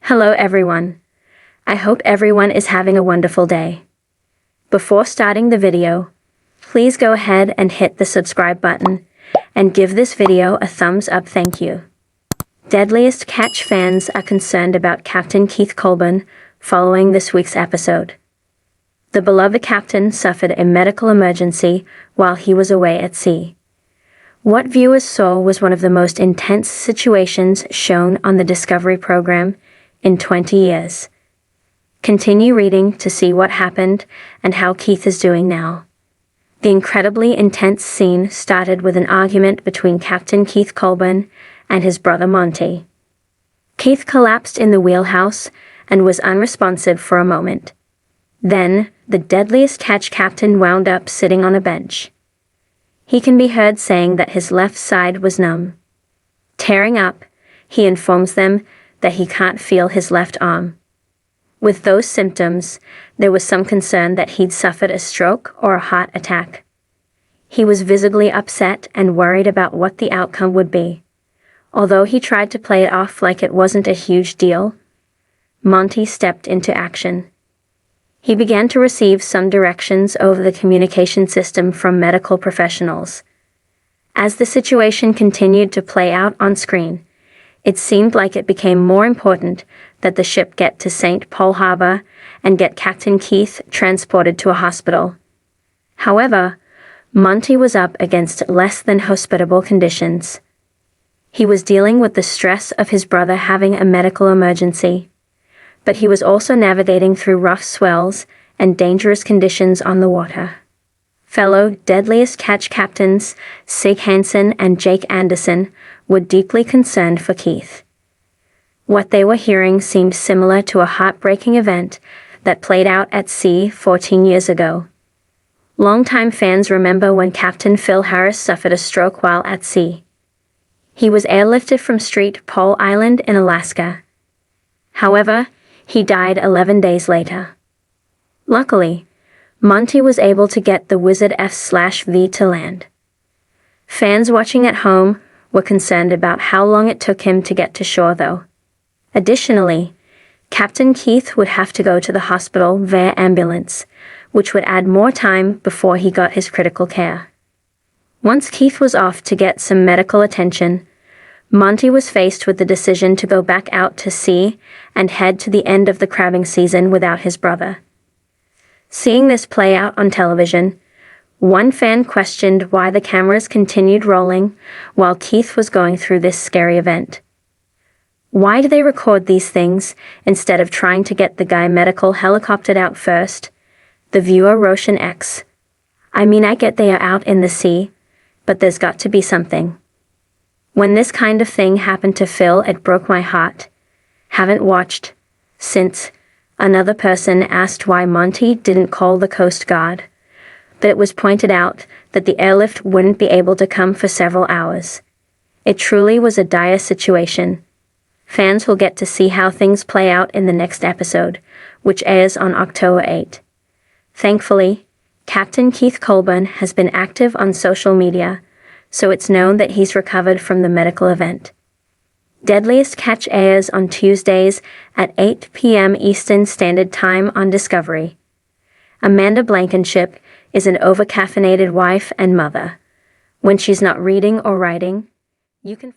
Hello everyone. I hope everyone is having a wonderful day. Before starting the video, please go ahead and hit the subscribe button and give this video a thumbs up. Thank you. Deadliest Catch fans are concerned about Captain Keith Colburn following this week's episode. The beloved captain suffered a medical emergency while he was away at sea. What viewers saw was one of the most intense situations shown on the Discovery program in 20 years. Continue reading to see what happened and how Keith is doing now. The incredibly intense scene started with an argument between Captain Keith Colburn and his brother Monty. Keith collapsed in the wheelhouse and was unresponsive for a moment. Then, the Deadliest Catch captain wound up sitting on a bench. He can be heard saying that his left side was numb. Tearing up, he informs them that he can't feel his left arm. With those symptoms, there was some concern that he'd suffered a stroke or a heart attack. He was visibly upset and worried about what the outcome would be. Although he tried to play it off like it wasn't a huge deal, Monty stepped into action. He began to receive some directions over the communication system from medical professionals. As the situation continued to play out on screen, it seemed like it became more important that the ship get to St. Paul Harbor and get Captain Keith transported to a hospital. However, Monty was up against less than hospitable conditions. He was dealing with the stress of his brother having a medical emergency, but he was also navigating through rough swells and dangerous conditions on the water. Fellow Deadliest Catch captains Sig Hansen and Jake Anderson were deeply concerned for Keith. What they were hearing seemed similar to a heartbreaking event that played out at sea 14 years ago. Longtime fans remember when Captain Phil Harris suffered a stroke while at sea. He was airlifted from St. Paul Island in Alaska. However, he died 11 days later. Luckily, Monty was able to get the Wizard F/V to land. Fans watching at home were concerned about how long it took him to get to shore though. Additionally, Captain Keith would have to go to the hospital via ambulance, which would add more time before he got his critical care. Once Keith was off to get some medical attention, Monty was faced with the decision to go back out to sea and head to the end of the crabbing season without his brother. Seeing this play out on television, one fan questioned why the cameras continued rolling while Keith was going through this scary event. Why do they record these things instead of trying to get the guy medical helicoptered out first? The viewer Roshan X. I mean, I get they are out in the sea, but there's got to be something. When this kind of thing happened to Phil, it broke my heart. Haven't watched since. Another person asked why Monty didn't call the Coast Guard, but it was pointed out that the airlift wouldn't be able to come for several hours. It truly was a dire situation. Fans will get to see how things play out in the next episode, which airs on October 8. Thankfully, Captain Keith Colburn has been active on social media, so it's known that he's recovered from the medical event. Deadliest Catch airs on Tuesdays at 8 p.m. Eastern Standard Time on Discovery. Amanda Blankenship is an over-caffeinated wife and mother. When she's not reading or writing, you can